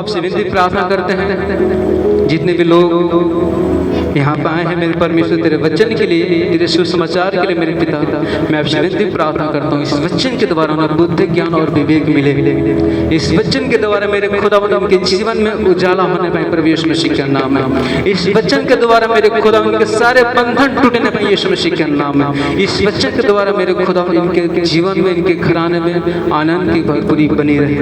आपसे विनती प्रार्थना करते हैं, जितने भी लोग यहाँ पे आए हैं मेरे परमेश्वर तेरे वचन के लिए, तेरे सुसमाचार के लिए मेरे पिता, मैं आपसे विनती प्रार्थना करता हूँ, इस वचन के द्वारा उन्हें बुद्धि ज्ञान और विवेक मिले। इस वचन के द्वारा मेरे खुदावंद उनके जीवन में उजाला होने पाए प्रभु यीशु मसीह के नाम में। इस वचन के द्वारा मेरे खुदावंद के सारे बंधन टूटने पाए यीशु मसीह के नाम में। इस वचन के द्वारा मेरे खुदावंद इनके जीवन में, इनके घराने में आनंद की भरपूरी बनी रहे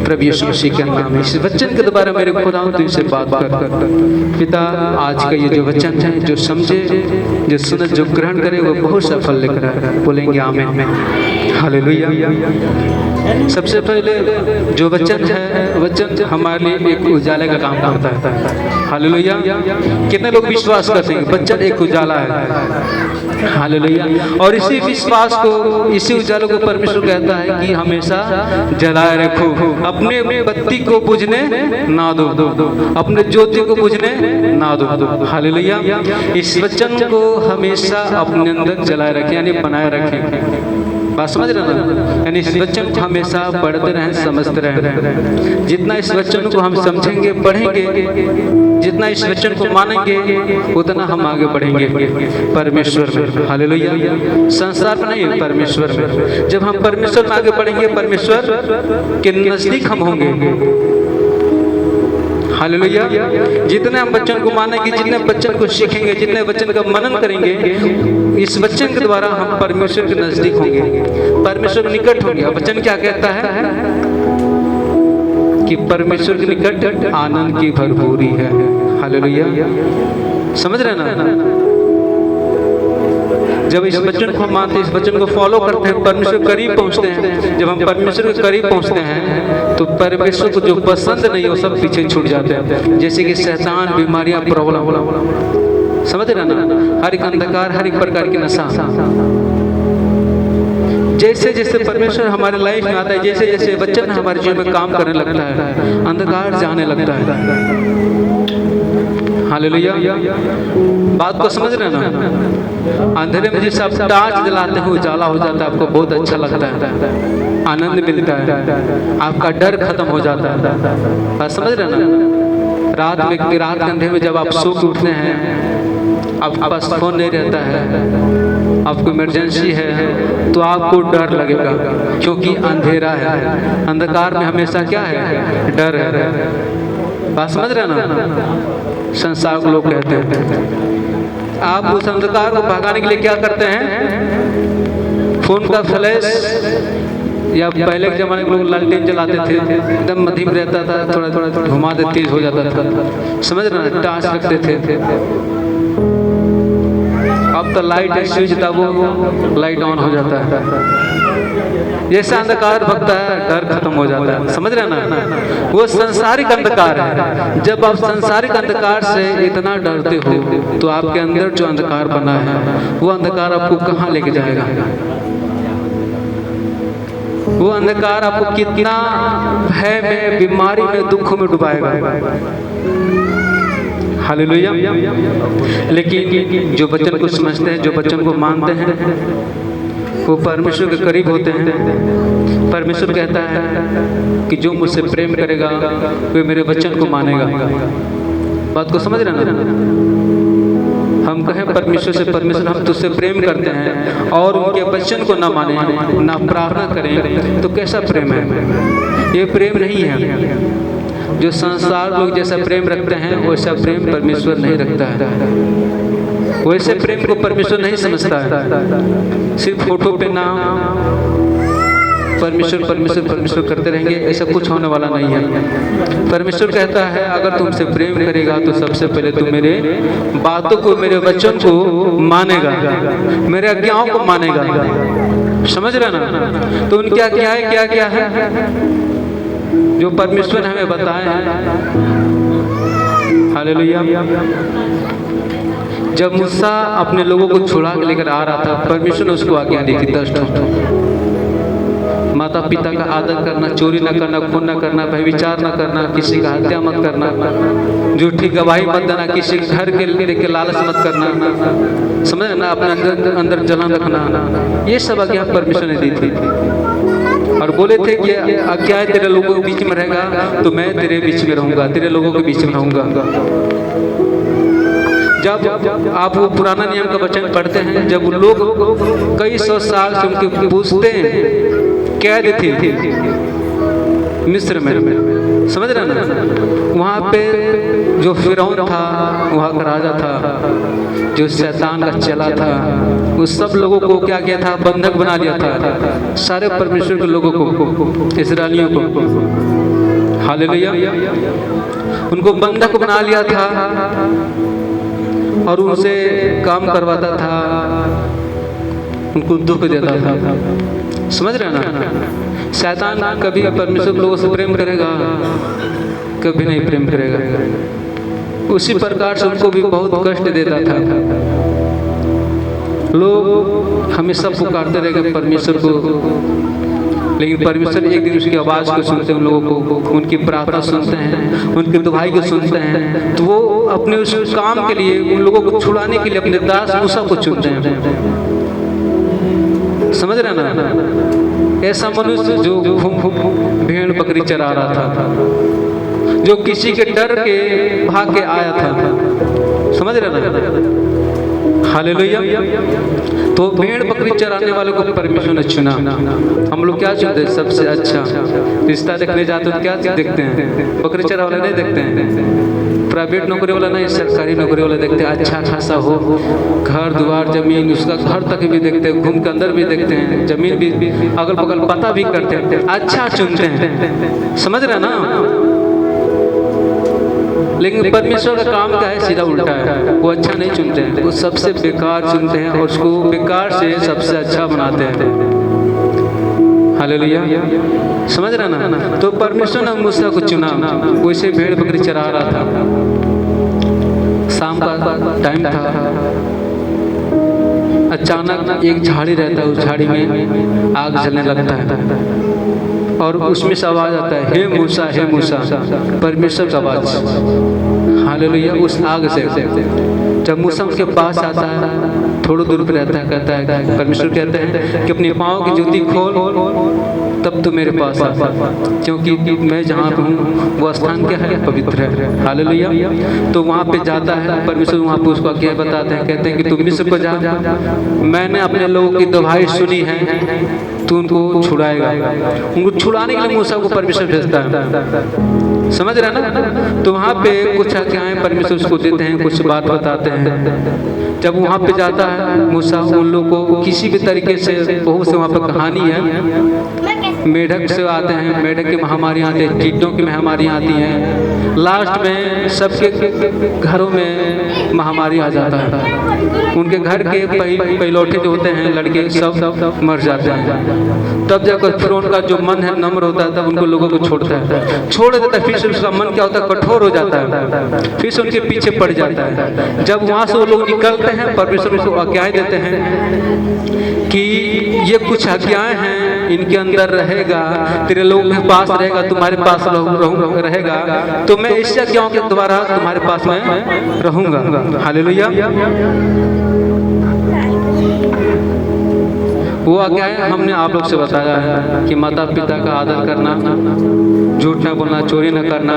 प्रभु यीशु मसीह के नाम में। इस वचन के द्वारा मेरे खुदावंद इनसे बात कर पिता, आज का ये जो वचन है, जो समझे, जो सुने, जो ग्रहण करे, वो बहुत सफल लेकर आए। बोलेंगे आमीन, हालेलुया। सबसे पहले जो वचन है, वचन हमारे लिए एक उजाले का काम करता है। हालेलुया। कितने लोग विश्वास करते हैं वचन एक उजाला है? हालेलुया। और इसी विश्वास को, इसी उजाले को परमेश्वर कहता है कि हमेशा जलाए रखो, अपने बत्ती को बुझने ना दो, अपने ज्योति को बुझने ना दो। हालेलुया। इस वचन को हमेशा अपने अंदर जलाए रखें, यानी बनाए रखें। बात समझ रहे ना? यानी इस वचन को हमेशा पढ़ते रहें, समझते रहें। जितना इस वचन को हम समझेंगे, पढ़ेंगे, जितना इस वचन को मानेंगे, उतना हम आगे बढ़ेंगे परमेश्वर में। हालेलुया। संसार में नहीं, परमेश्वर में। जब हम परमेश्वर में आगे बढ़ेंगे, परमेश्वर के नजदीक हम होंगे। हालेलुया। जितने हम वचन को मानेंगे, जितने वचन को सीखेंगे, जितने वचन का मनन करेंगे, इस वचन के द्वारा हम परमेश्वर के नजदीक होंगे, परमेश्वर के निकट होंगे। वचन क्या कहता है कि परमेश्वर के निकट आनंद की भरपूरी है। हालेलुया। समझ रहे ना? जब इस वचन को मानते हैं, इस वचन को फॉलो करते हैं, परमेश्वर के करीब पहुंचते हैं। जब हम परमेश्वर के करीब पहुंचते हैं तो परमेश्वर को जो पसंद नहीं है वो सब पीछे छूट जाते हैं, जैसे कि शैतान, बीमारियां, प्रॉब्लम। समझ रहे ना? हर एक अंधकार, हर एक प्रकार की नशा। जैसे जैसे परमेश्वर हमारे लाइफ में आता है, जैसे जैसे वचन हमारे जीवन में काम करने लगता है, अंधकार जाने लगता है। हालेलुया। बात को समझ रहे ना? अंधेरे में जैसे आप टार्च जलाते हो, उजाला हो जाता है, आपको बहुत अच्छा लगता है, आनंद मिलता है, आपका डर खत्म हो जाता है। बात समझ रहे ना? रात के अंधेरे में जब आप सो के उठते हैं, आपके पास फोन नहीं रहता है, आपको इमरजेंसी है, तो आपको डर लगेगा, क्योंकि अंधेरा है। अंधकार में हमेशा क्या है? डर है। बात समझ रहे ना? संसार को लोग कहते हैं, आप उस अंधकार को भगाने के लिए क्या करते हैं? फोन का फ्लैश, या पहले के जमाने के लोग लालटेन जलाते थे, एकदम मध्यम रहता था, थोड़ा थोड़ा घुमा दे, तेज हो जाता था। समझ रहे ना? टार्च रखते थे। अब तो लाइट स्विच दबाओ, लाइट ऑन हो जाता है। जैसे अंधकार भगता है, डर खत्म हो जाता है। समझ रहे ना? वो संसारिक अंधकार है। जब आप संसारिक अंधकार से इतना डरते हो, तो आपके अंदर जो अंधकार बना है, वो अंधकार आपको कहाँ लेके जाएगा? वो अंधकार आपको कितना भय में, बीमारी में, दुखों में डुबाएगा। हालेलुया। लेकिन जो वचन को समझते हैं, जो वचन को मानते हैं, वो परमेश्वर के करीब होते हैं। परमेश्वर कहता है कि जो मुझसे प्रेम करेगा वो मेरे वचन को मानेगा। बात को समझ रहे ना? हम कहें परमेश्वर से, परमेश्वर हम तुझसे प्रेम करते हैं, और उनके वचन को ना माने, ना प्रार्थना करें, तो कैसा प्रेम है? ये प्रेम नहीं है। जो संसार लोग जैसा प्रेम रखते हैं, वैसा प्रेम परमेश्वर नहीं रखता है। वैसे प्रेम को परमेश्वर नहीं समझता है। सिर्फ फोटो पे नाम परमेश्वर परमेश्वर परमेश्वर करते रहेंगे, ऐसा कुछ होने वाला नहीं है। परमेश्वर कहता है, अगर तुमसे प्रेम करेगा तो सबसे पहले तू मेरे बातों को, मेरे वचन को मानेगा, मेरे आज्ञाओं को मानेगा। समझ रहे ना? तो उन क्या क्या है, क्या क्या है जो परमेश्वर ने हमें बताया है। हालेलुया। जब मूसा अपने लोगों को छुड़ा के लेकर आ रहा था, परमेश्वर ने उसको आज्ञा दी थी 10 माता पिता का आदर करना, चोरी न करना, खून न करना, व्यभिचार न करना, किसी का हत्या मत करना, झूठी गवाही मत देना, किसी घर के लेके लालच मत करना, समझ ना, अपने अंदर जलन रखना, ये सब आज्ञा परमेश्वर ने दी थी। और बोले थे कि क्या है तेरे लोगों के बीच में रहेगा तो मैं तेरे बीच में रहूंगा, तेरे लोगों के बीच में रहूंगा। जब आप वो पुराना नियम का वचन पढ़ते हैं, जब लोग कई सौ साल से उनके पूछते हैं, कैद थे मिस्र में, समझ रहे ना, वहाँ पे जो फिरौन था, वहाँ का राजा था, जो शैतान का चला था, उस सब लोगों को क्या किया था, बंधक बना लिया था, सारे परमेश्वर के लोगों को, इस्राएलियों को, हालेलुया, उनको बंधक बना लिया था और उनसे काम करवाता था, उनको दुख देता था। समझ रहे ना, शैतान कभी परमेश्वर लोगों से प्रेम करेगा, कभी नहीं प्रेम करेगा। उसी प्रकार से उनको भी बहुत कष्ट देता था। लोग हमेशा पुकारते रहेंगे परमेश्वर को, लेकिन परमेश्वर एक दिन उसकी आवाज़ को सुनते हैं, उन लोगों को, उनकी प्रार्थना सुनते हैं, उनकी दुहाई को सुनते हैं, तो वो अपने उस काम के लिए, उन लोगों को छुड़ाने के लिए अपने दास मूसा को चुनते हैं। समझ रहे ना, ऐसा मनुष्य जो भेड़ बकरी चरा रहा था, जो किसी के डर के भाग के आया था, समझ रहे ना, हालेलुया। तो भेड़ बकरी चराने वाले को परमेश्वर ने चुना। हम लोग क्या चुनते हैं? सबसे अच्छा रिश्ता देखने जाते हैं, क्या देखते हैं? बकरी चरा वाला नहीं देखते हैं, प्राइवेट नौकरी वाला नहीं, सरकारी नौकरी वाला देखते हैं, अच्छा खासा हो, घर द्वार जमीन, उसका घर तक भी देखते हैं, घूम के अंदर भी देखते हैं, जमीन भी अगल बगल पता भी करते हैं, अच्छा चुनते हैं। समझ रहे ना, लेकिन परमेश्वर का काम क्या है? सीधा उल्टा है। वो अच्छा नहीं चुनते हैं, वो सबसे बेकार चुनते हैं और उसको बेकार से सबसे अच्छा बनाते हैं। हालेलुया, समझ रहे ना। तो परमेश्वर ने मूसा को चुना, वैसे भेड़ बकरी चरा रहा था, शाम का टाइम था, अचानक एक झाड़ी रहता है, उस झाड़ी में आग जलने लगता है और उसमें से आवाज आता है, हे मूसा, हे मूसा, परमेश्वर का आवाज, हालेलुया। उस आग से जब मूसा उसके पास आता है, थोड़ी दूर पे रहता है, कहता है, परमेश्वर कहते हैं कि अपने पाँव की जूती खोल, तब तो मेरे पास आ, क्योंकि मैं जहाँ पे हूँ वो स्थान क्या है? पवित्र है। हालेलुया। तो वहाँ पे जाता है परमेश्वर, वहाँ पे उसको क्या बताते हैं? कहते हैं कि तुम मिस्र को जा, मैंने अपने लोगों की दुहाई सुनी है, तू उनको छुड़ाएगा। उनको छुड़ाने के लिए मूसा को परमेश्वर भेजता है। समझ रहे ना। तो वहाँ पे कुछ आज्ञाएं परमेश्वर उसको देते हैं, कुछ बात बताते हैं। जब वहाँ पे जाता है मूसा, उन लोगों को किसी भी तरीके से, बहुत से वहाँ पे कहानी है, मेढक से आते हैं, मेढक की महामारी आती है, कीटों की महामारी आती है, लास्ट में सबके घरों में महामारी आ जाता है। उनके घर के पहिलौठे जो होते हैं, लड़के सब मर जाते हैं। तब जाकर फिर उनका जो मन है नम्र होता है, तब उनको लोगों को छोड़ता है, छोड़ देता है। फिर से उसका मन क्या होता है? कठोर हो जाता है, फिर से उनके पीछे पड़ जाता है। जब वहाँ से वो लोग निकलते हैं, परमेश्वर उसको आज्ञाएं देते हैं कि ये कुछ आज्ञाएं हैं, इनके अंदर रहेगा, तेरे लोगों के पास रहेगा, तुम्हारे पास रहेगा, तो मैं इस आज्ञाओं के द्वारा तुम्हारे पास में रहूंगा। हालेलुया। वो आज्ञाएं हमने आप लोग से बताया है कि माता पिता का आदर करना, झूठ न बोलना, चोरी न करना,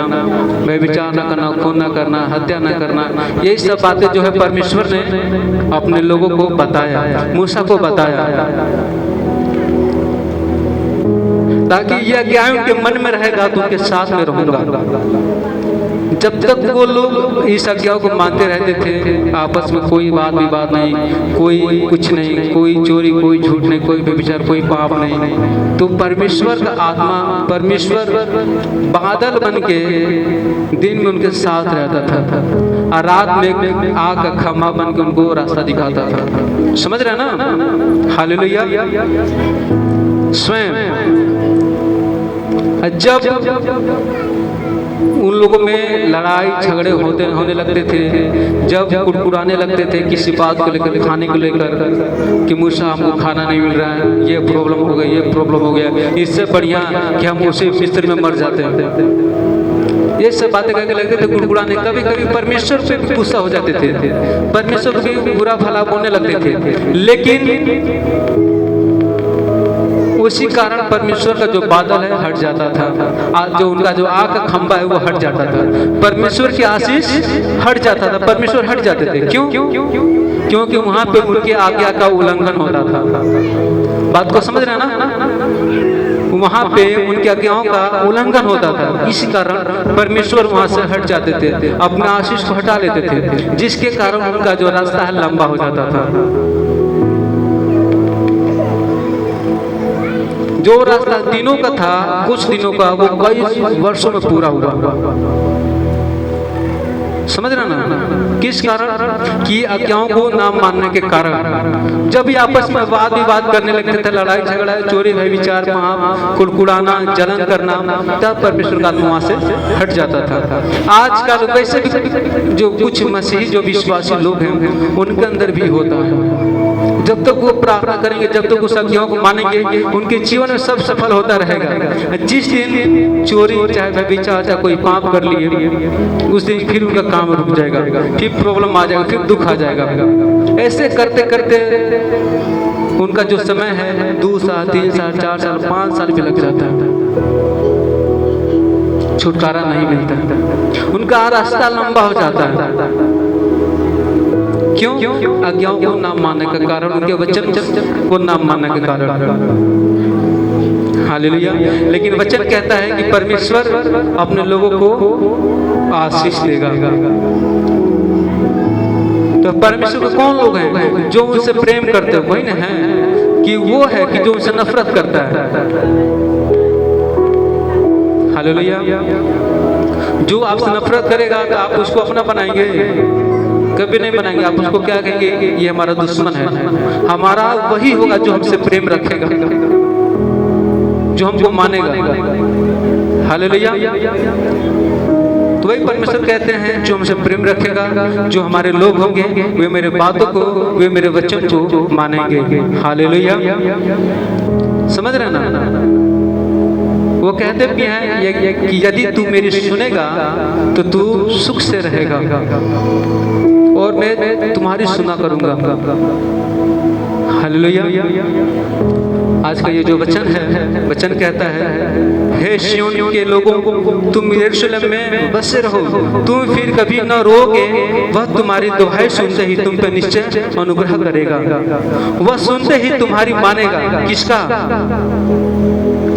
व्यभिचार न करना, खून न करना, हत्या न करना, यही सब बातें जो है परमेश्वर ने अपने लोगों को बताया, मूसा को बताया, ताकि यह आज्ञा उनके मन में रहेगा तो उनके साथ में रहूंगा। जब तक वो लोग इस आज्ञाओं को मानते रहते थे, आपस में कोई वाद विवाद नहीं, कोई कुछ नहीं, कोई चोरी, कोई झूठ नहीं, कोई व्यभिचार, कोई पाप नहीं, तो परमेश्वर का आत्मा, परमेश्वर बादल बन के दिन में उनके साथ रहता था और रात में आग का खम्भा बन के उनको रास्ता दिखाता था। समझ रहे ना। हालेलुया। स्वयं जब उन लोगों में लड़ाई झगड़े होने लगते थे, जब कुड़कुड़ाने लगते थे किसी बात को लेकर, खाने को लेकर कि मूसा हमको खाना नहीं मिल रहा है, ये प्रॉब्लम हो गई, ये प्रॉब्लम हो गया, इससे बढ़िया कि हम उसी मिस्र में मर जाते हैं, ये सब बातें करके लगते थे कुड़कुड़ाने। कभी कभी परमेश्वर पे भी गुस्सा हो जाते थे, परमेश्वर भी बुरा भला बोलने लगते थे। लेकिन उसी कारण परमेश्वर का जो बादल है हट जाता था, जो उनका जो आग का खंभा है वो हट जाता था, परमेश्वर की आशीष हट जाता था, परमेश्वर हट जाते थे। क्यों? क्योंकि वहां पे उनके आज्ञा का उल्लंघन होता था। बात को समझ रहे हैं ना? वहां पे उनकी आज्ञाओं का उल्लंघन होता था, इसी कारण परमेश्वर वहां से हट जाते थे, अपने आशीष को हटा लेते थे, जिसके कारण उनका जो रास्ता है लंबा हो जाता था। जो रास्ता दिनों का था, कुछ दिनों का, वो कई वर्षों में पूरा हुआ। समझ रहे ना? किस कारण? कि आज्ञाओं को ना मानने के कारण। जब भी आपस में वाद विवाद करने लगते थे, लड़ाई झगड़ा, चोरी व्यभिचार, कुड़कुड़ाना, जलन करना, तब परमेश्वर का आत्मा वहां से हट जाता था। आजकल वैसे भी जो कुछ मसीही जो विश्वासी लोग हैं उनके अंदर भी होता है। जब तक वो प्रार्थना करेंगे, जब तक उस आज्ञाओं को मानेंगे, उनके जीवन में सब सफल होता रहेगा। जिस दिन चोरी चाहे व्यभिचार चाहे कोई पाप कर लिए, उस दिन फिर उनका काम रुक जाएगा, फिर प्रॉब्लम आ जाएगा, फिर दुख आ जाएगा। ऐसे करते करते उनका जो समय है 2 साल 3 साल 4 साल 5 साल भी लग जाता है, छुटकारा नहीं मिलता, उनका रास्ता लंबा हो जाता है। क्यों? आज्ञाओं को ना मानने के कारण, उनके वचन को ना मानने के कारण। हालेलुया। लेकिन वचन कहता है कि परमेश्वर अपने लोगों को आशीष देगा। तो परमेश्वर के कौन लोग हैं? जो उनसे प्रेम करते हैं, वही ना है कि वो है कि जो उनसे नफरत करता है। हालेलुया। जो आपसे नफरत करेगा तो आप उसको अपना बनाएंगे? कभी नहीं बनाएंगे। आप उसको क्या कहेंगे? ये हमारा दुश्मन है। हमारा वही होगा जो हमसे प्रेम रखेगा, जो हमको मानेगा। हालेलुया। तो वही परमेश्वर कहते हैं जो हमसे प्रेम रखेगा, जो हमारे लोग होंगे, वे मेरे बातों को, वे मेरे वचन को मानेंगे। हालेलुया। समझ रहे ना? वो कहते भी हैं कि यदि तू मेरी सुनेगा तो तू सुख से रहेगा और मैं तुम्हारी सुना करूंगा। हालेलुया। आज का ये जो वचन है, वचन कहता है, हे सिय्योन के लोगों, तुम यरूशलेम में बसे रहो, तुम फिर कभी न रोगे। वह तुम्हारी दुहाई सुनते ही तुम पर निश्चय अनुग्रह करेगा। वह सुनते ही तुम्हारी मानेगा। किसका?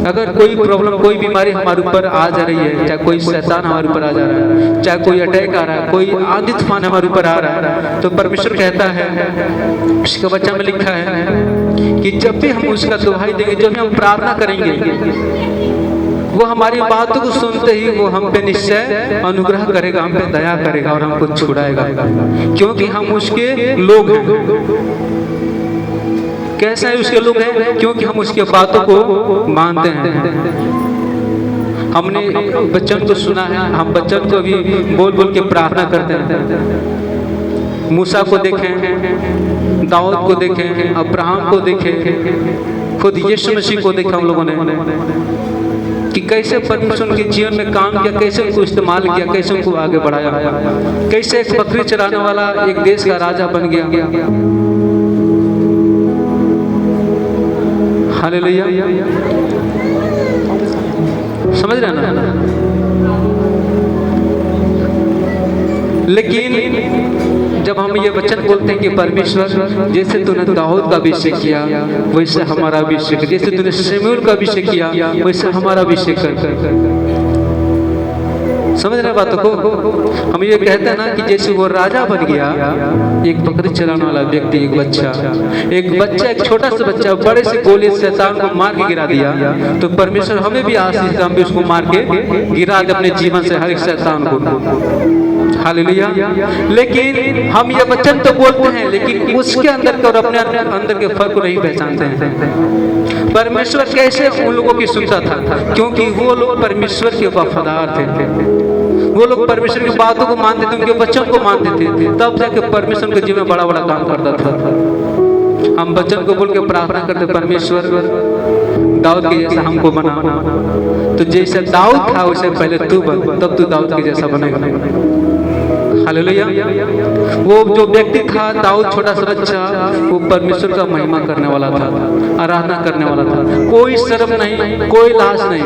अगर कोई प्रॉब्लम, कोई बीमारी हमारे ऊपर आ जा रही है, चाहे कोई शैतान हमारे ऊपर आ जा रहा है, चाहे कोई अटैक आ रहा है, कोई आंधी तूफान हमारे ऊपर आ रहा है, तो परमेश्वर कहता है, उसके वचन में लिखा है कि जब भी हम उसका दुहाई देंगे, जब भी हम प्रार्थना करेंगे, वो हमारी बातों को सुनते ही वो हम पे निश्चय अनुग्रह करेगा, हम पे दया करेगा और हमको छुड़ाएगा, क्योंकि हम उसके लोग हैं। कैसे है उसके लोग हैं? क्योंकि हम उसके बातों को मानते हैं। हमने बच्चन को सुना है, हम बच्चन को भी बोल बोल के प्रार्थना करते हैं। मूसा को देखें, दाऊद को देखें, अब्राहम को देखें, खुद यीशु मसीह को देखा हम लोगों ने कि कैसे परमेश्वर के जीवन में काम किया, कैसे उनको इस्तेमाल किया, कैसे उनको आगे बढ़ाया, कैसे एक बकरी चराने वाला एक देश का राजा बन गया। हालेलुया। समझ रहे ना? लेकिन जब हम ये वचन बोलते हैं कि परमेश्वर जैसे तूने दाऊद का अभिषेक किया वैसे हमारा अभिषेक, जैसे तूने शमूएल का अभिषेक किया वैसे हमारा अभिषेक कर। समझ रहे बातों को? हम ये कहते हैं ना कि जैसे वो राजा बन गया, एक बकरी चलाने वाला व्यक्ति, एक बच्चा, एक छोटा सा बच्चा बड़े से गोले से शैतान को मार के गिरा दिया, तो परमेश्वर हमें भी आशीष, हम भी उसको मार के गिरा दे अपने जीवन से हर एक शैतान को। हालेलुया। लेकिन हम ये वचन तो बोलते हैं, लेकिन उसके अंदर के और अपने अंदर के फर्क को नहीं पहचानते हैं। परमेश्वर कैसे उन लोगों की सुनता था? क्योंकि वो लोग परमेश्वर के वफादार थे, वो लोग परमेश्वर की बातों को मानते थे, उनके वचन को मानते थे, तब जाके परमेश्वर के जीवन में बड़ा बड़ा काम करता था। हम वचन को बोल के प्रार्थना करते, परमेश्वर दाऊद के जैसा हमको बना, तो जैसे दाऊद था वैसे पहले तू बन, तब तू दाऊद के जैसा बनेगा। हालेलुया। वो जो व्यक्ति था दाऊद, छोटा सा बच्चा, वो परमेश्वर का महिमा करने वाला था, आराधना करने वाला था। कोई शर्म नहीं, कोई लाज नहीं,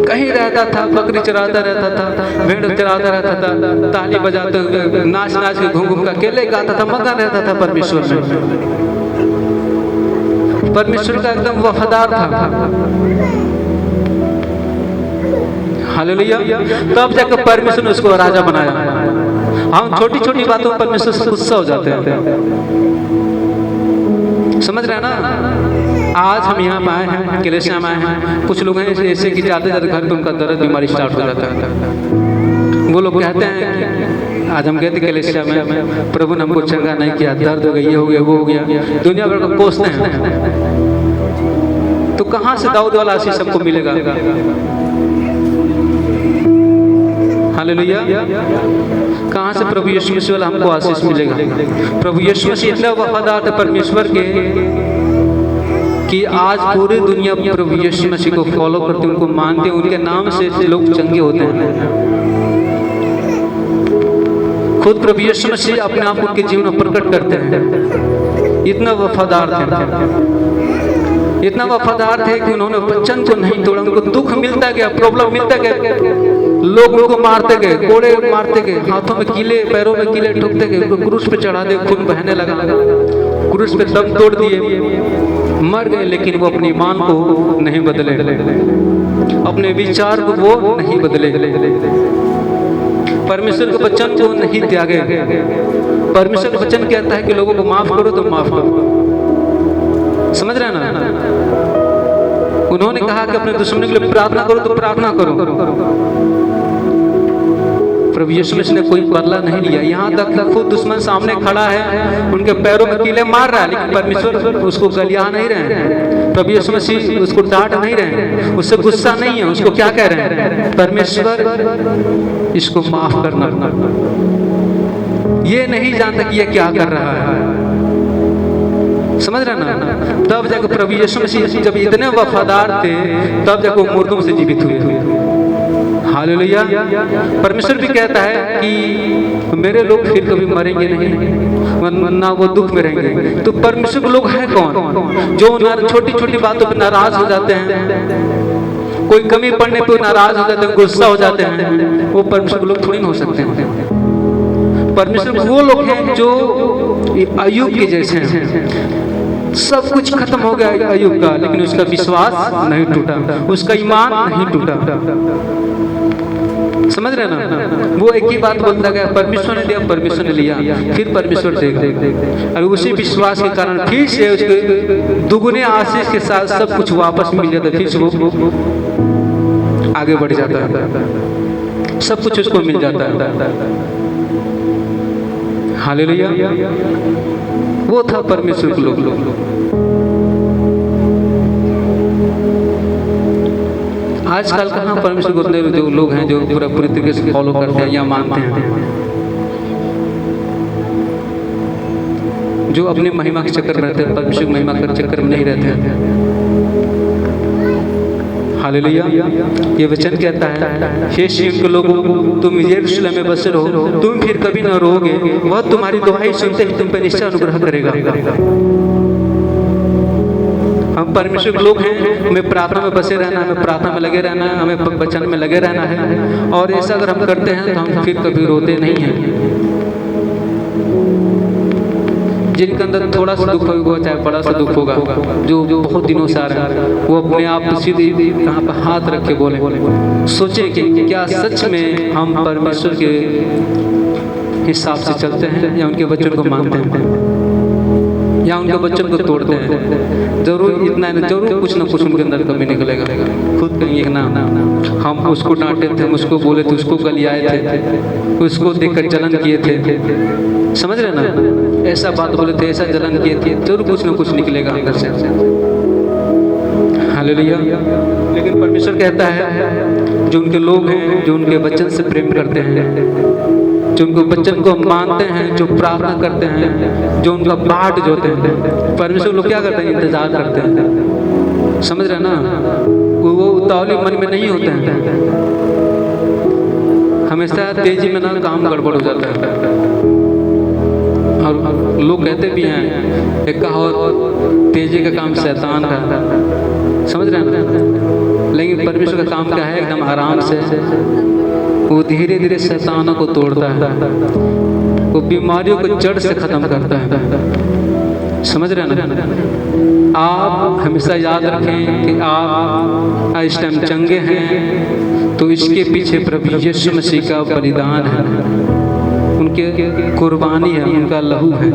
कहीं रहता था, बकरी चराता रहता था, भेड़ चराता रहता था, ताली बजाते नाच नाच के घूम घूम कर अकेले गाता था, मगन रहता था परमेश्वर में। परमेश्वर का एकदम वफादार था। हालेलुया। तब जाकर परमेश्वर ने उसको राजा बनाया। हम छोटी छोटी बातों में परमेश्वर से गुस्सा हो जाते हैं, समझ रहे हैं ना। आज हम यहाँ पे आए हैं, कलेसिया में आए हैं, कुछ लोग हैं ऐसे कि जाते जाते घर पे उनका दर्द बीमारी स्टार्ट हो जाता है। वो लोग कहते हैं कि आज हम गए थे कलेसिया में, प्रभु ने हमको चंगा नहीं किया, दर्द हो गया, ये हो गया, वो हो गया, दुनिया भर को कोसते हैं। तो कहाँ से दाऊद वाला आशीष हमको मिलेगा? हालेलुया। कहाँ से प्रभु यीशु मसीह वाला हमको आशीष मिलेगा? प्रभु यीशु मसीह इतना वफादार थे परमेश्वर के कि आज पूरी दुनिया प्रभु यीशु मसीह को फॉलो करते, उनको मानते, उनके नाम से लोग चंगे होते हैं। खुद प्रभु यीशु मसीह अपने आप उनके जीवन में प्रकट करते हैं। इतना वफादार थे, इतना वफादार थे कि उन्होंने वचन को नहीं तोड़ा। उनको दुख मिलता गया, प्रॉब्लम मिलता गया, लोग उनको मारते गए, कोड़े मारते गए, हाथों में कीले, पैरों में कीले ठोकते गए, उनको क्रूस पे चढ़ा दे, खून बहने लगा, क्रूस पे दम तोड़ दिए, मर गए। लेकिन वो अपनी ईमान को नहीं बदले, अपने विचार को वो नहीं बदले, परमेश्वर के वचन को नहीं त्यागे। परमेश्वर का वचन कहता है कि लोगों को माफ करो तो माफ करो, समझ रहे हैं ना। उन्होंने कहा कि अपने दुश्मनों के लिए प्रार्थना करो तो प्रार्थना करो। प्रभु यीशु मसीह ने कोई बदला नहीं लिया। यहाँ तक खुद दुश्मन सामने खड़ा है, उनके पैरों में कीले मार रहा है, लेकिन परमेश्वर उसको गलिया नहीं रहे। प्रभु यीशु मसीह उसको डांट नहीं रहे, उससे गुस्सा नहीं है। उसको क्या कह रहे हैं? परमेश्वर इसको माफ करना। ये नहीं जानता कि ये क्या कर रहा है, समझ रहे ना। तब जाकर प्रभु यीशु मसीह जब इतने वफादार थे, तब जाकर वो मुर्दों से जीवित हुए। हालेलुया। परमेश्वर भी कहता है कि मेरे लोग फिर कभी मरेंगे नहीं, ना वो दुख में रहेंगे। तो परमेश्वर के लोग हैं कौन? जो छोटी छोटी बातों पर नाराज हो जाते हैं, कोई कमी पड़ने पर नाराज हो जाते हैं, गुस्सा हो जाते हैं। वो परमेश्वर के लोग थोड़ी ना हो सकते हैं। परमेश्वर वो लोग हैं जो अय्यूब के जैसे हैं। सब कुछ खत्म हो गया अय्यूब का, लेकिन उसका विश्वास नहीं टूटा, उसका ईमान नहीं टूटा, समझ रहे ना। वो एक ही बात बोलता गया, परमेश्वर ने दिया, परमेश्वर ने लिया, फिर परमेश्वर देख। और उसी विश्वास के कारण फिर से उसके दुगुने आशीष के साथ सब कुछ वापस मिल जाता है। फिर से वो आगे बढ़ जाता है, सब कुछ उसको मिल जाता है। हालेलुया। वो था परमेश्वर के लोग। आजकल कहाँ परमेश्वर को जो लोग हैं जो पूरा पूरी तरीके से फॉलो करते हैं या मानते हैं, जो अपने महिमा के चक्कर में रहते हैं, परमेश्वर की महिमा के चक्कर में नहीं रहते हैं। हालेलुया। ये वचन कहता है, हे सिय्योन के लोगों, तुम यरूशलेम में बसे रहो, तुम फिर कभी न रोओगे, वह तुम्हारी दुहाई सुनते ही तुम पर निश्चय अनुग्रह करेगा। हम परमेश्वर के लोग हैं, हमें प्रार्थना में बसे रहना है, हमें प्रार्थना में लगे रहना है, हमें वचन में लगे रहना है। और ऐसा अगर हम करते हैं तो हम फिर कभी रोते नहीं हैं। जिनके अंदर थोड़ा सा दुख होगा, चाहे बड़ा सा दुख होगा, जो बहुत दिनों से आ रहा है, वो अपने आप सीधे यहाँ पर हाथ रख के बोले, सोचें कि क्या सच में हम परमेश्वर के हिसाब से चलते हैं या उनके वचन को मानते हैं या उनके वचन को तोड़ते हैं। जरूर इतना है, जरूर कुछ ना कुछ उनके अंदर कमी निकलेगा। खुद कहीं ना हम उसको डांटे थे, हम उसको बोले थे, उसको गलियाए थे, उसको देखकर जलन किए थे, समझ रहे ना। ऐसा बात बोले थे, ऐसा जलन किए थे, जरूर कुछ ना कुछ निकलेगा अंदर से। हालेलुया। लेकिन परमेश्वर कहता है, जो उनके लोग हैं, जो उनके वचन से प्रेम करते हैं, जो उनको वचन को मानते हैं, जो प्रार्थना करते हैं, जो उनका बाट जोते हैं, परमेश्वर लोग क्या करते हैं? इंतजार करते हैं, समझ रहे ना। वो उतावली मन में नहीं होते हैं। हमेशा तेजी में ना काम गड़बड़ हो जाता है। और लोग कहते भी हैं एक कहावत, तेजी का काम शैतान का, समझ रहे हैं ना। लेकिन परमेश्वर का काम क्या है? एकदम आराम से वो धीरे धीरे शैतानों को तोड़ता है, वो बीमारियों को जड़ से खत्म करता है। समझ रहे हैं ना। आप हमेशा याद रखें कि आप इस टाइम चंगे हैं तो इसके पीछे प्रभु यीशु मसीह का बलिदान है, उनके कुर्बानी है, उनका लहू है।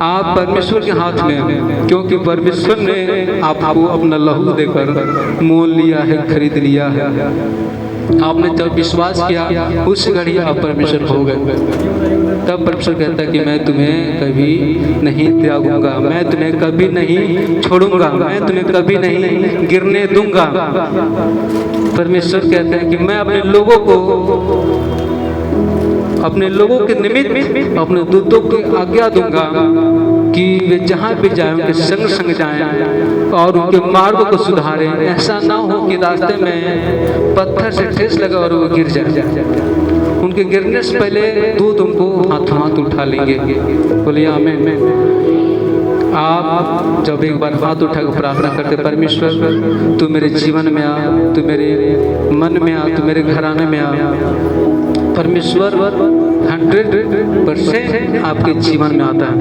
आप परमेश्वर के हाथ में हैं, क्योंकि परमेश्वर ने आपको अपना लहू देकर मोल लिया है, खरीद लिया है। आपने जब विश्वास किया उस घड़ी आप परमेश्वर हो गए। तब परमेश्वर कहता है कि मैं तुम्हें कभी नहीं त्यागूंगा, मैं तुम्हें कभी नहीं छोड़ूंगा, मैं तुम्हें कभी नहीं गिरने दूंगा। परमेश्वर कहते हैं कि मैं अपने लोगों के निमित्त अपने दूतों की आज्ञा दूंगा कि वे जहाँ भी जाएं उनके संग संग जाएं और उनके मार्ग को सुधारें। ऐसा ना हो कि रास्ते में पत्थर से ठेस लगा और वो गिर जाए। उनके गिरने से पहले दूत उनको हाथ उठा लेंगे। बोलिए आमीन। आप जब एक बार हाथ उठाकर प्रार्थना करते, परमेश्वर तू मेरे जीवन में आ, तू मेरे मन में आ, तू मेरे घराने में आ, परमेश्वर 100% आपके जीवन में आता है।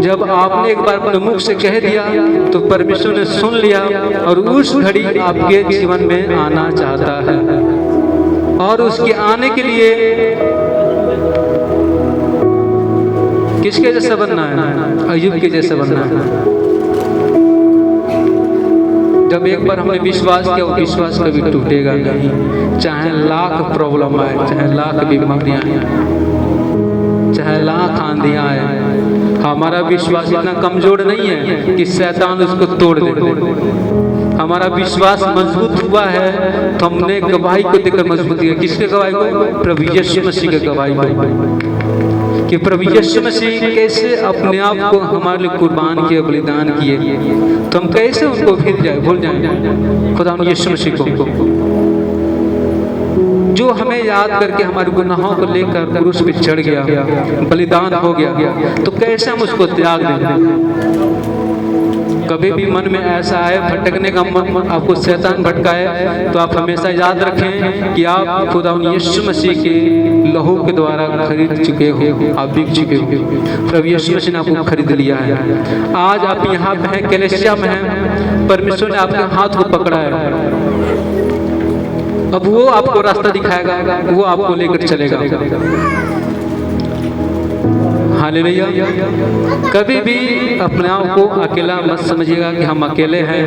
जब आपने एक बार अपने मुख से कह दिया तो परमेश्वर ने सुन लिया और उस घड़ी आपके जीवन में आना चाहता है। और उसके आने के लिए किसके जैसा बनना है? अय्यूब के जैसा बनना है। जब एक बार हमने विश्वास किया, वो विश्वास कभी टूटेगा नहीं। चाहे लाख प्रॉब्लम आए, चाहे लाख बीमारियां आए, चाहे लाख आंधियां आए, हमारा विश्वास इतना कमजोर नहीं है कि शैतान उसको तोड़ दे। हमारा विश्वास मजबूत हुआ है तो हमने गवाही को देकर मजबूत किया। किसके गवाही को? प्रभु यीशु मसीह के गवाही को, कि प्रभु यीशु मसीह कैसे अपने आप को हमारे लिए कुर्बान किए, बलिदान किए, तो हम कैसे उनको भूल जाएं खुदा यीशु मसीह को, जो हमें याद करके हमारे गुनाहों को लेकर क्रूस पे चढ़ गया, बलिदान हो गया, तो कैसे हम उसको त्याग दें? कभी भी मन में ऐसा आए भटकने का मन, आपको शैतान भटकाए, तो आप हमेशा याद रखें कि आप खुदा यीशु मसीह के लहू के द्वारा खरीद चुके हो, आप बिक चुके हो। प्रभु यीशु मसीह ने आपको खरीद लिया है। आज आप यहाँ पे हैं, कलीसिया में हैं, परमेश्वर ने आपके हाथ को पकड़ा है। अब वो आपको रास्ता दिखाएगा, वो आपको लेकर चलेगा। हालेलुया। कभी भी अपने आप को अकेला मत समझिएगा कि हम अकेले हैं,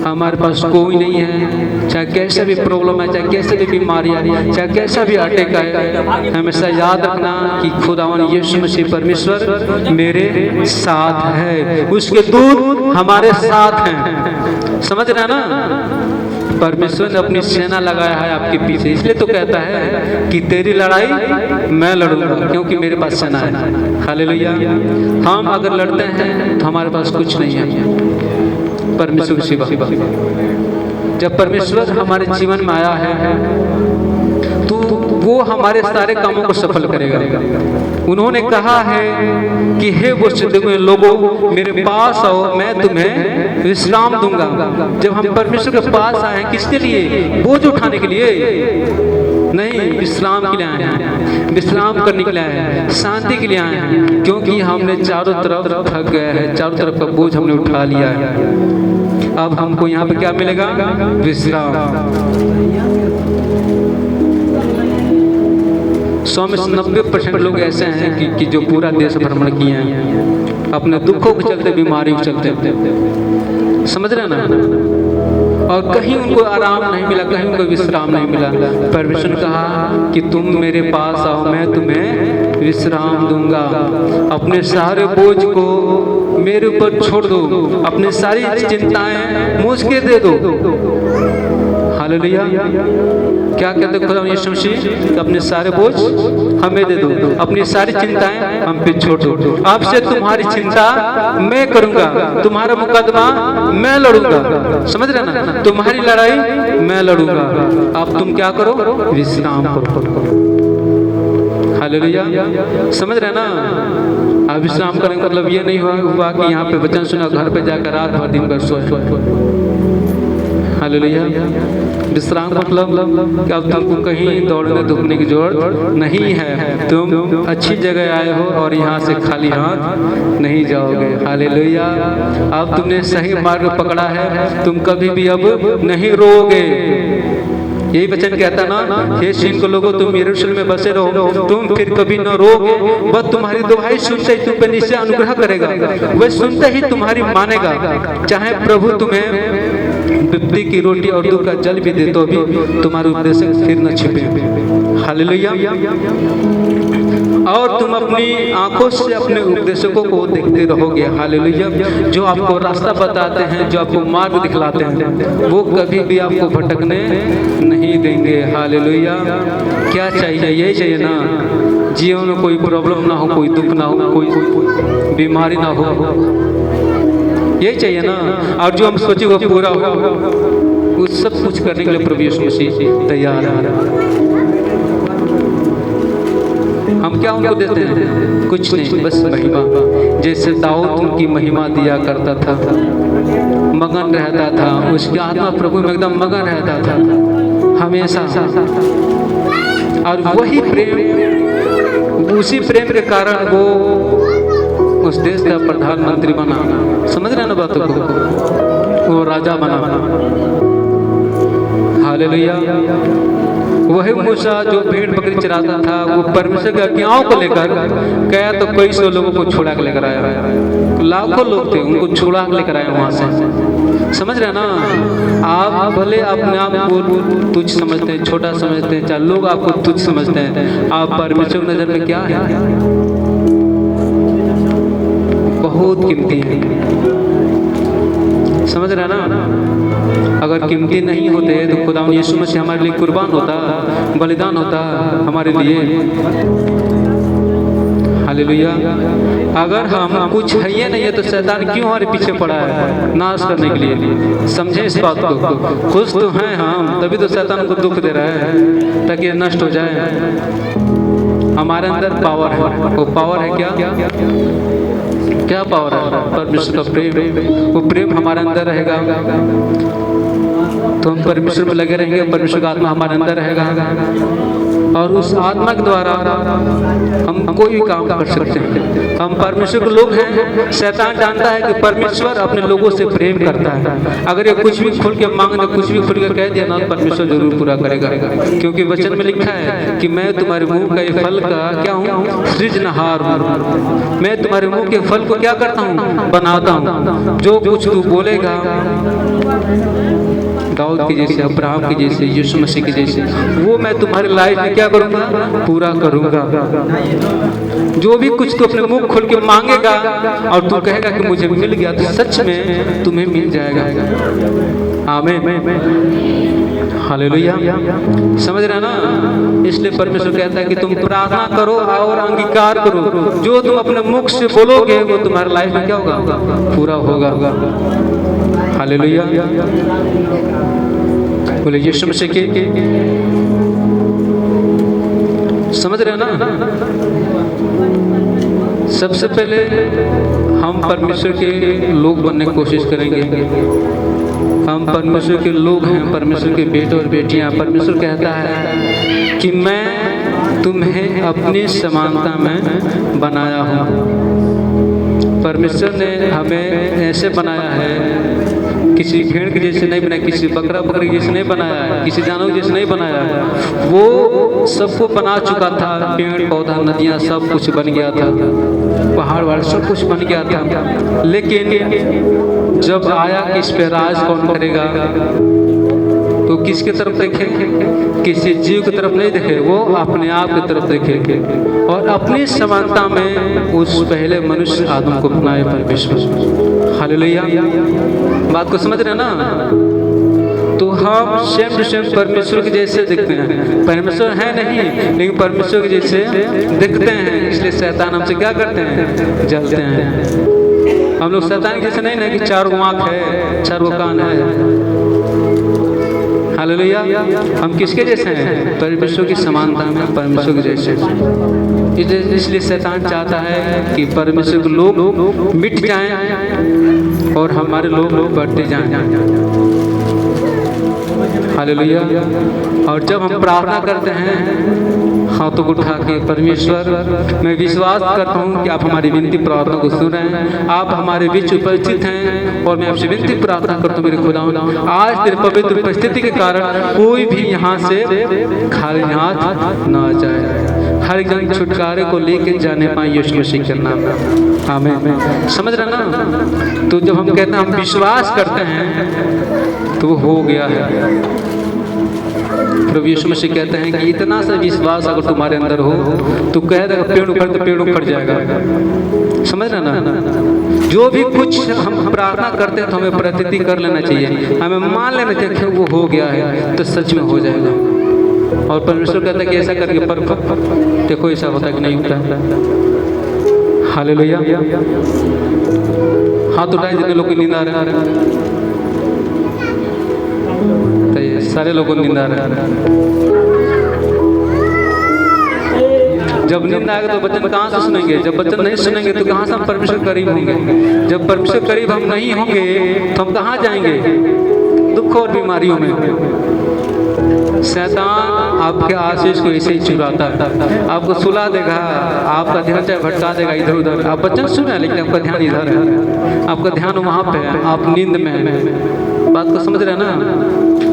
हमारे पास कोई नहीं है। चाहे कैसे भी प्रॉब्लम है, चाहे कैसे भी बीमारी है, चाहे कैसा भी अटैक है, हमेशा याद रखना कि खुदावन यीशु मसीह परमेश्वर मेरे साथ है, उसके दूत हमारे साथ हैं। समझ रहे हैं ना? परमेश्वर ने अपनी सेना लगाया है आपके पीछे, इसलिए तो कहता है कि तेरी लड़ाई मैं लड़ूंगा, क्योंकि मेरे पास सेना है। हालेलुया। हम अगर लड़ते हैं तो हमारे पास कुछ नहीं है परमेश्वर के सिवा। जब परमेश्वर हमारे जीवन में आया है तो वो हमारे सारे कामों को सफल करेगा। उन्होंने कहा है कि हे वो लोगों, मेरे पास आओ, मैं तुम्हें विश्राम दूंगा। जब हम परमेश्वर के पास आए हैं, किसके लिए? बोझ उठाने के लिए नहीं, विश्राम के लिए आए हैं, विश्राम करने के लिए आए हैं, शांति के लिए आए हैं, क्योंकि हमने चारों तरफ थक गए हैं, चारों तरफ का बोझ हमने उठा लिया है। अब हमको यहाँ पे क्या मिलेगा? विश्राम। 100 में 90% लोग ऐसे हैं कि जो पूरा देश भ्रमण किए हैं, अपने दुखों के चलते, बीमारी के चलते, समझ रहे ना, और कहीं उनको आराम नहीं मिला, कहीं उनको विश्राम नहीं मिला। परमेश्वर ने कहा कि तुम मेरे पास आओ, मैं तुम्हें विश्राम दूंगा। अपने सारे बोझ को मेरे ऊपर छोड़ दो, अपनी सारी चिंताएं मुझके दे दो। हालेलुया। क्या कहते खुदा यीशु मसीह कि अपने सारे बोझ हमें दे दो, अपनी सारी चिंताएं हम पे छोड़ दो। आपसे तुम्हारी चिंता मैं करूंगा, तुम्हारा मुकदमा मैं लड़ूंगा। समझ रहे ना, तुम्हारी लड़ाई मैं लड़ूंगा। अब तुम क्या करो, विश्राम करो। हालेलुया। समझ रहे ना, अब विश्राम करने का मतलब ये नहीं हुआ कि यहाँ पे वचन सुना घर पे जाकर रात भर दिन भर सोए। हालेलुया। विश्राम मतलब कि अब तुमको कहीं दौड़ने धूपने की जरूरत नहीं है। तुम अच्छी जगह आए हो और यहाँ से खाली हाथ नहीं जाओगे। हालेलुया। अब तुमने सही मार्ग पकड़ा है, तुम कभी भी अब नहीं रोओगे। यही वचन कहता ना, हे सीन को लोगों तुम यरूशलेम में बसे रहो, तुम फिर कभी न रोगे। बस तुम्हारी दुहाई सुनते ही तुम पे निश्चय अनुग्रह करेगा, वह सुनते ही तुम्हारी मानेगा। चाहे प्रभु तुम्हें विपत्ति की रोटी और दूध का जल भी दे तो भी तुम्हारे उपदेश फिर न छिपे। हालेलुया। और तुम अपनी आंखों से अपने उपदेशकों को देखते रहोगे। हालेलुया। जो आपको रास्ता बताते हैं, जो आपको मार्ग दिखलाते हैं, वो कभी भी आपको भटकने नहीं देंगे। हालेलुया। क्या चाहिए, यही चाहिए ना, जीवन में कोई प्रॉब्लम ना हो, कोई दुख ना हो, कोई बीमारी ना हो, यही चाहिए ना। और जो हम सोचे वो पूरा हो, वो सब कुछ करने के लिए प्रभु यीशु मसीह तैयार है। हम क्या उनको देते हैं, कुछ नहीं, बस महिमा। जैसे दाऊद उनकी महिमा दिया करता था, मगन रहता था, उसकी आत्मा प्रभु में एकदम मगन रहता था हमेशा। और वही प्रेम, उसी प्रेम के कारण वो उस देश का प्रधानमंत्री बना। समझ रहे ना बातों को, वो राजा बना। हालेलुया। वही मूसा जो भेड़ बकरी चराता था, वो परमेश्वर की आज्ञाओं को लेकर गया तो कई सौ लोगों को छुड़ा के लेकर आया। लाखों लोग थे, उनको छुड़ा के लेकर आया वहां से। समझ रहे ना, आप भले अपने आप को तुच्छ समझते हैं, छोटा समझते हैं, चाहे लोग आपको तुच्छ समझते हैं, आप परमेश्वर की नजर में क्या है, बहुत कीमती है। समझ रहे ना, अगर कीमती नहीं होते तो खुदा यीशु मसीह हमारे लिए कुर्बान होता, बलिदान होता हमारे लिए। हालेलुया। अगर हम कुछ है ये नहीं है तो शैतान क्यों हमारे पीछे पड़ा है, नाश करने के लिए। समझे इस बात को, खुश तो हैं हम, तभी तो शैतान को दुख दे रहा है ताकि नष्ट हो जाए। हमारे अंदर पावर है, वो पावर है क्या पावर है, परमेश्वर का प्रेम। वो प्रेम हमारे अंदर रहेगा तो हम परमेश्वर में लगे रहेंगे, परमेश्वर का आत्मा हमारे अंदर रहेगा और उस आत्मा के द्वारा हम कोई काम कर सकते हैं। हम परमेश्वर के लोग हैं। शैतान जानता है कि परमेश्वर अपने लोगों से प्रेम करता है। अगर ये कुछ भी खुल के मांगने, कुछ भी खुल के कह दिया ना, परमेश्वर जरूर पूरा करेगा, क्योंकि वचन में लिखा है कि मैं तुम्हारे मुंह के फल का क्या हूँ, सृजनहार हूँ। मैं तुम्हारे मुंह के फल को क्या करता हूँ, बनाता हूँ। जो कुछ तू बोलेगा, दाऊद के जैसे, अब्राहम के जैसे, यीशु मसीह के जैसे, वो मैं तुम्हारी लाइफ में क्या करूंगा, पूरा करूंगा। जो भी कुछ तू अपने मुंह खोल के मांगेगा और तू कहेगा कि मुझे मिल गया, तो सच में तुम्हें मिल जाएगा। आमीन। हालेलुया। समझ रहे ना, इसलिए परमेश्वर कहता है कि तुम प्रार्थना करो और अंगीकार करो। जो तुम अपने मुख से बोलोगे वो तुम्हारी लाइफ में क्या होगा, पूरा होगा। हालेलुया। बोले यीशु मसीह के। समझ रहे ना, सबसे पहले हम परमेश्वर के लोग बनने की कोशिश करेंगे। हम परमेश्वर के लोग हैं, परमेश्वर के बेटे और बेटियां। परमेश्वर कहता है कि मैं तुम्हें अपनी समानता में बनाया हूँ। परमेश्वर ने हमें ऐसे बनाया है, किसी भेड़ के जैसे नहीं बनाया, किसी बकरा बकरी जैसे नहीं बनाया है, किसी जानवर जैसे नहीं बनाया है। वो सबको बना चुका था, पेड़ पौधा नदियाँ सब कुछ बन गया था, पहाड़ वहाड़ सब कुछ बन गया था। लेकिन जब आया कि इस पे राज कौन करेगा, तो किसके तरफ देखे, किसी जीव की तरफ नहीं देखे, वो अपने आप की तरफ देखे और अपनी समानता में उस पहले मनुष्य आदम को बनाए परमेश्वर। हालेलुया। बात को समझ रहे ना, तो हम सेम टू सेम परमेश्वर के जैसे दिखते हैं। परमेश्वर है नहीं, लेकिन परमेश्वर के जैसे दिखते हैं, इसलिए शैतान हमसे क्या करते हैं? जलते हैं। हम लोग शैतान जैसे नहीं ना कि चारों आँख है, चारों कान है। हालेलुया। हम किसके जैसे हैं? परमेश्वर की समानता में, परमेश्वर के जैसे। इसलिए शैतान चाहता है कि परमेश्वर के लोग मिट जाएं और हमारे लोग बढ़ते जाएं। हालेलुया। और जब हम प्रार्थना करते हैं हाथों को उठा के, परमेश्वर मैं विश्वास करता हूँ कि आप हमारी विनती प्रार्थना को सुन रहे हैं, आप हमारे बीच उपस्थित हैं, और मैं आपसे विनती प्रार्थना करता हूँ मेरे खुदावंद, आज तेरे पवित्र उपस्थिति के कारण कोई भी यहाँ से खाली हाथ न जाए, हर जन छुटकारे को लेके जाने पाए यीशु मसीह के नाम में। आमीन। समझ रहे ना? तो जब हम कहते हैं हम विश्वास करते हैं तो वो हो गया है। प्रभु यीशु मसीह कहते हैं कि इतना सा विश्वास अगर तुम्हारे अंदर हो तो कह देगा पेड़ उखड़ तो पेड़ उखड़ जाएगा। समझ रहे ना? जो भी कुछ हम प्रार्थना करते हैं तो हमें प्रतीति कर लेना चाहिए, हमें मान लेना चाहिए कि वो हो गया है तो सच में हो जाएगा। और परमेश्वर कहता है कि ऐसा करके पर देखो ऐसा होता है कि नहीं होता। हालेलुया। हाथ उठाए जितने लोग की नींद आ रहे हैं, सारे लोगों को नींद आ रहा है। जब नींद आएगा तो वचन कहाँ से सुनेंगे? जब वचन नहीं सुनेंगे तो कहाँ से हम परमेश्वर करीब होंगे? जब परमेश्वर करीब हम नहीं होंगे तो हम कहाँ जाएंगे? दुख और बीमारियों में। शैतान आपके आशीष को ऐसे ही चुराता है, आपको सुला देगा, आपका ध्यान चाहे भटका देगा इधर उधर। आप वचन सुने लेकिन आपका ध्यान इधर है, आपका ध्यान वहाँ पे है, आप नींद में है। बात को समझ रहे हैं ना?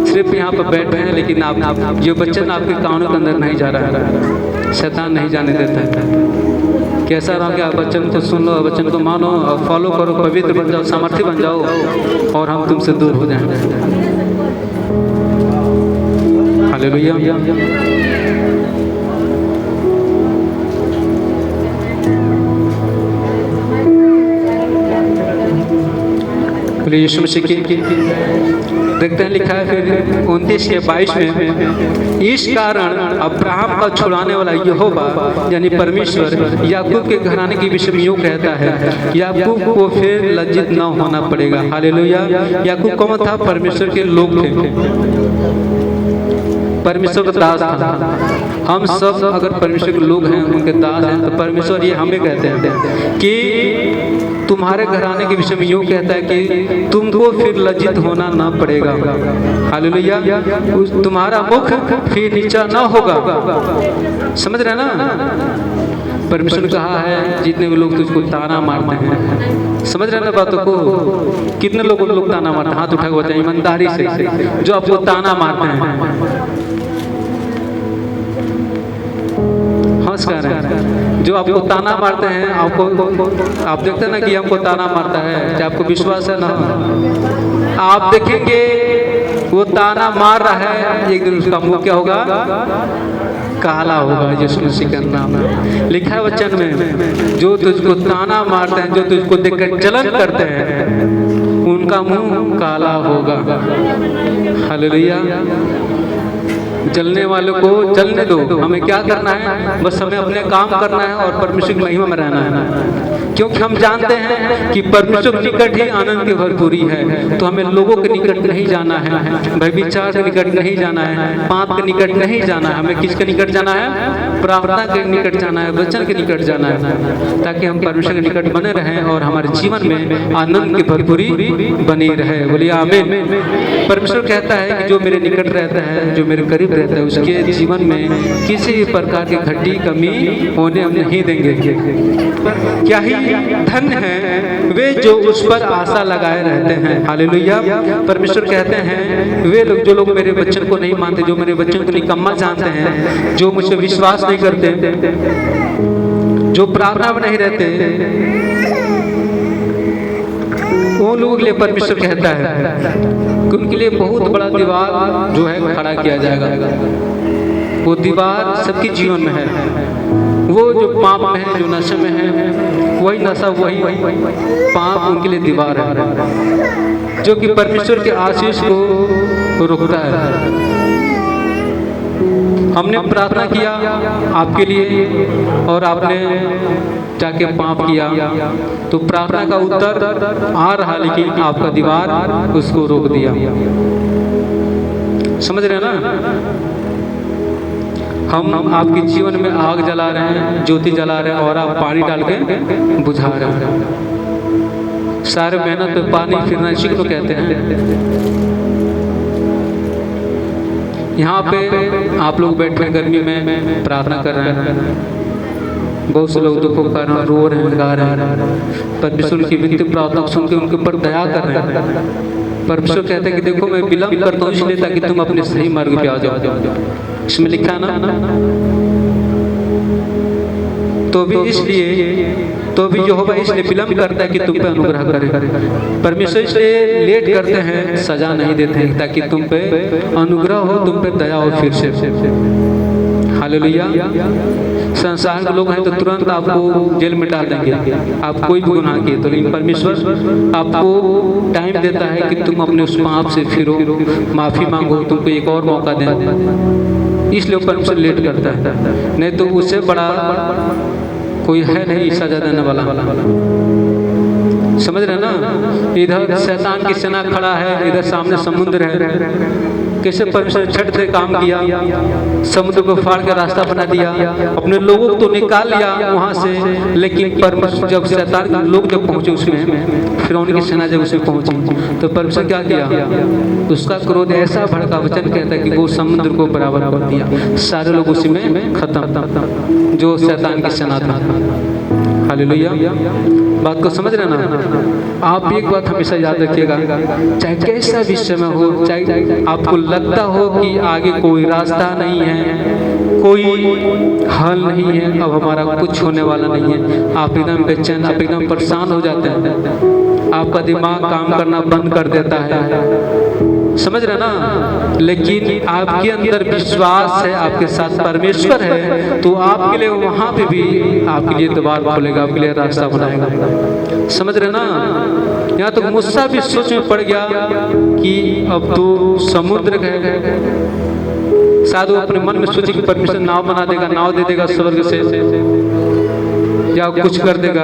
सिर्फ यहाँ पर बैठे हैं लेकिन आप जो वचन आपके कानों के अंदर नहीं जा रहा है, शैतान नहीं जाने देता है। कैसा रहो कि आप वचन को सुन लो, वचन को मानो और फॉलो करो, पवित्र बन जाओ, सामर्थ्य बन जाओ और हम तुमसे दूर हो जाएंगे। हालेलुया। यीशु मसीह की देखते हैं, लिखा है फिर 29 के 22 में, इस कारण अब्राहम का छुड़ाने वाला यहोवा यानी परमेश्वर याकूब के घराने के विषय में यूँ कहता है, याकूब को फिर लज्जित न होना पड़ेगा। हालेलुया। याकूब कौन था? परमेश्वर के लोग थे, परमेश्वर का दास था। हम सब अगर परमेश्वर के लोग हैं, उनके दास हैं, तो परमेश्वर ये हमें कहते हैं कि तुम्हारे घराने के विषय में यूँ कहता है कि तुमको फिर लज्जित होना ना पड़ेगा। हालेलुया। तुम्हारा मुख फिर नीचा ना होगा। समझ रहे ना? परमेश्वर ने कहा है जितने भी लोग तुझको ताना मारते हैं, समझ रहे ना बातों को? कितने लोग ताना मारते हैं? हाथ उठा के बताइए ईमानदारी से, जो आपको ताना मारते हैं। जो आपको ताना मारते हैं, आपको आप देखते हैं ना कि हमको ताना मारता है, क्या आपको विश्वास है ना? आप देखेंगे वो ताना मार रहा है, एक दिन उसका मुंह क्या होगा? काला होगा। यीशु मसीह के नाम में लिखा है वचन में, जो तुझको ताना मारते हैं, जो तुझको देखकर जलन करते हैं, उनका मुंह काला होगा। हालेलुया। जलने वालों को जलने दो, हमें क्या करना है? बस हमें अपने काम करना है और परमेश्वर की महिमा में रहना है, क्योंकि हम जानते हैं कि परमेश्वर के निकट ही आनंद की भरपूरी है। तो हमें लोगों के निकट नहीं जाना है, व्यभिचार के निकट नहीं जाना है, पाप के निकट नहीं जाना है। हमें किसके निकट जाना है? प्रार्थना के निकट जाना है, वचन के निकट जाना है, ताकि हम परमेश्वर के निकट बने रहें और हमारे जीवन में आनंद की भरपूरी बनी रहे। बोलिए आमीन। परमेश्वर कहता है कि जो मेरे निकट रहता है, जो मेरे करीब रहता है, उसके जीवन में किसी भी प्रकार की घटी कमी होने नहीं देंगे। क्या ही धन्य है वे जो उस पर आशा लगाए रहते हैं। हालेलुया। परमेश्वर कहते हैं वे लोग, जो लोग मेरे वचन को नहीं मानते, जो मेरे वचन को निकम्मा जानते हैं, जो मुझसे विश्वास नहीं करते, जो प्रार्थना में नहीं रहते, उन लोगों के लिए परमेश्वर कहता है कि उनके लिए बहुत बड़ा दीवार जो है खड़ा किया जाएगा। वो दीवार सबके जीवन में है। वो जो पाप में है, जो नशे में है, वही नशा, वही पाप उनके लिए दीवार है, जो कि परमेश्वर के आशीष को रुकता है। हमने प्रार्थना किया आपके लिए और आपने जाके पाप किया, तो प्रार्थना का उत्तर आ रहा, लेकिन आपका दीवार उसको रोक दिया। समझ रहे हैं ना? हम आपके जीवन में आग जला रहे हैं, ज्योति जला रहे हैं, और आप पानी डाल के बुझा रहे हैं। सारे मेहनत पे पानी फिरना इसी को कहते हैं। यहाँ पे आप लोग बैठे गर्मी में प्रार्थना कर रहे हैं, बहुत से लोग दुखों का कारण रो रहे हैं, गा रहे हैं, परमेश्वर की विनती प्रार्थना सुन के उनके ऊपर दया कर रहे हैं। परमेश्वर कहते हैं कि देखो मैं विलंब करता हूँ इसलिए ताकि तुम अपने सही मार्ग पे आ जाओ। इसमें लिखा ना, तो भी यहोवा इसलिए विलंब करता है कि तुम पे अनुग्रह करे। परमेश्वर इसलिए लेट करते हैं, सजा नहीं देते हैं, ताकि तुम पे अनुग्रह हो, तुम पे दया हो फिर से। हालेलुया। संसार के लोग हैं तो तुरंत आपको जेल में डाल देंगे, आप कोई भी गुनाह किए तो, लेकिन परमेश्वर आपको टाइम देता है कि तुम अपने उस पाप से फिरो, माफी मांगो, तुमको एक और मौका दें। इसलिए परमेश्वर लेट करता है, नहीं तो उससे बड़ा कोई है नहीं सजा देने वाला। समझ रहे ना? इधर शैतान की सेना खड़ा है, इधर सामने समुद्र है। कैसे परमेश्वर छठ से काम किया, समुद्र को फाड़ के रास्ता बना दिया, अपने लोगों को तो निकाल लिया वहां से, लेकिन परमेश्वर जब शैतान के लोग जब पहुंचे उसमें, फिरौन की सेना जब उसमें पहुंची, तो परमेश्वर क्या किया? उसका क्रोध ऐसा भड़का, वचन कहता है कि वो समुद्र को बराबर कर दिया, सारे लोग उसी में खत्म, जो शैतान की सेना था। हालेलुया। बात को समझ रहे ना? आप एक बात हमेशा याद रखिएगा, चाहे कैसा भी समय हो, चाहे आपको लगता हो कि आगे कोई रास्ता नहीं है, कोई हल नहीं है, अब हमारा कुछ होने वाला नहीं है, आप एकदम बेचैन, आप एकदम परेशान हो जाते हैं, आपका दिमाग काम करना बंद कर देता है। समझ रहे ना? लेकिन आपके अंदर विश्वास है, आपके साथ परमेश्वर है, तो आपके लिए वहां पे भी आपके लिए द्वार खोलेगा, आपके लिए रास्ता बनाएगा। समझ रहे ना? यहाँ तो मूसा भी सोच में पड़ गया कि अब तो समुद्र है, शायद वो अपने मन में सोचे कि परमेश्वर नाव बना देगा, नाव दे देगा स्वर्ग से, या कुछ कर देगा,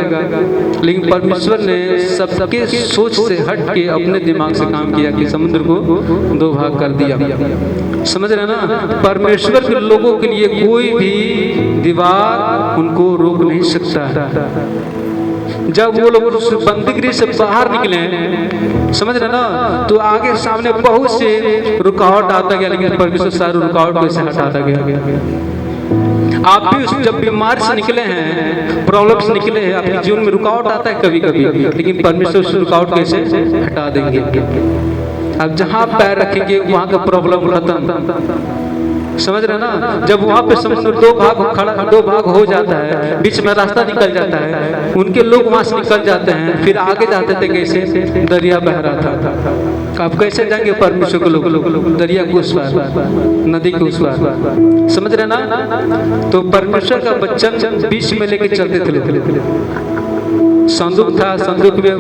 लेकिन परमेश्वर ने सबके सोच से हट के अपने दिमाग से काम किया कि समुद्र को 2 भाग कर दिया। समझ रहे ना? परमेश्वर के लोगों के लिए कोई भी दीवार उनको रोक नहीं सकता है। जब वो लोग उस बंदीगृह से बाहर निकले, समझ रहे ना, तो आगे सामने बहुत से रुकावट आता गया, लेकिन परमेश्वर सारे रुकावट को से हटाता गया। आप भी जब बीमार से निकले हैं, प्रॉब्लम से निकले हैं, आपके जीवन में रुकावट आता है कभी कभी, लेकिन परमेश्वर उस रुकावट कैसे हटा देंगे। अब जहाँ पैर रखेंगे वहाँ का प्रॉब्लम खत्म। समझ रहे ना? जब वहाँ पे समुद्र 2 भाग हो जाता है, बीच में रास्ता निकल जाता है, उनके लोग वहाँ से निकल जाते हैं, फिर आगे जाते थे, कैसे दरिया बह रहा था। आप कैसे जाएंगे परमेश्वर के लोग? दरिया को उस पार, नदी के उस पार। समझ रहे ना? तो परमेश्वर का वचन बीच में लेके चलते थे। संदूक था, संदूक में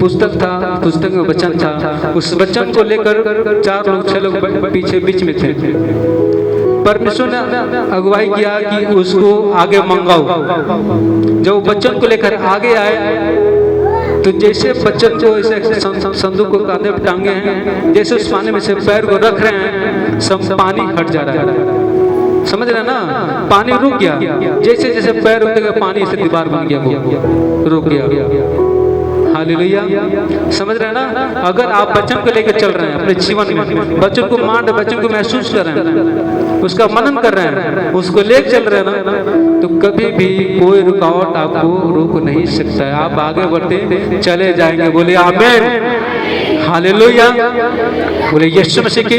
पुस्तक था, पुस्तक में वचन था, उस वचन को लेकर 4 लोग 6 लोग पीछे बीच में थे। परमेश्वर ने अगुवाई किया कि उसको आगे मंगाओ। जब वचन को लेकर आगे आए, तो जैसे वचन को ऐसे संदूक को कांधे पर टांगे हैं, जैसे उस पानी में से पैर को रख रहे हैं, सब पानी हट जा रहा है। समझ रहे ना? पानी रुक गया, जैसे जैसे पैर रुकेगा पानी से दीवार बन गया, वो रुक गया। हालेलुया। समझ रहे हैं ना? अगर आप वचन को लेकर चल रहे हैं अपने जीवन में, वचन को मान रहे, वचन को महसूस कर रहे हैं, उसका मनन कर रहे हैं, उसको लेकर चल रहे हैं ना, तो कभी भी कोई रुकावट आपको रोक नहीं सकता है। आप आगे बढ़ते चले जाएंगे। बोले आमीन, हालेलुया, बोले यीशु मसीह की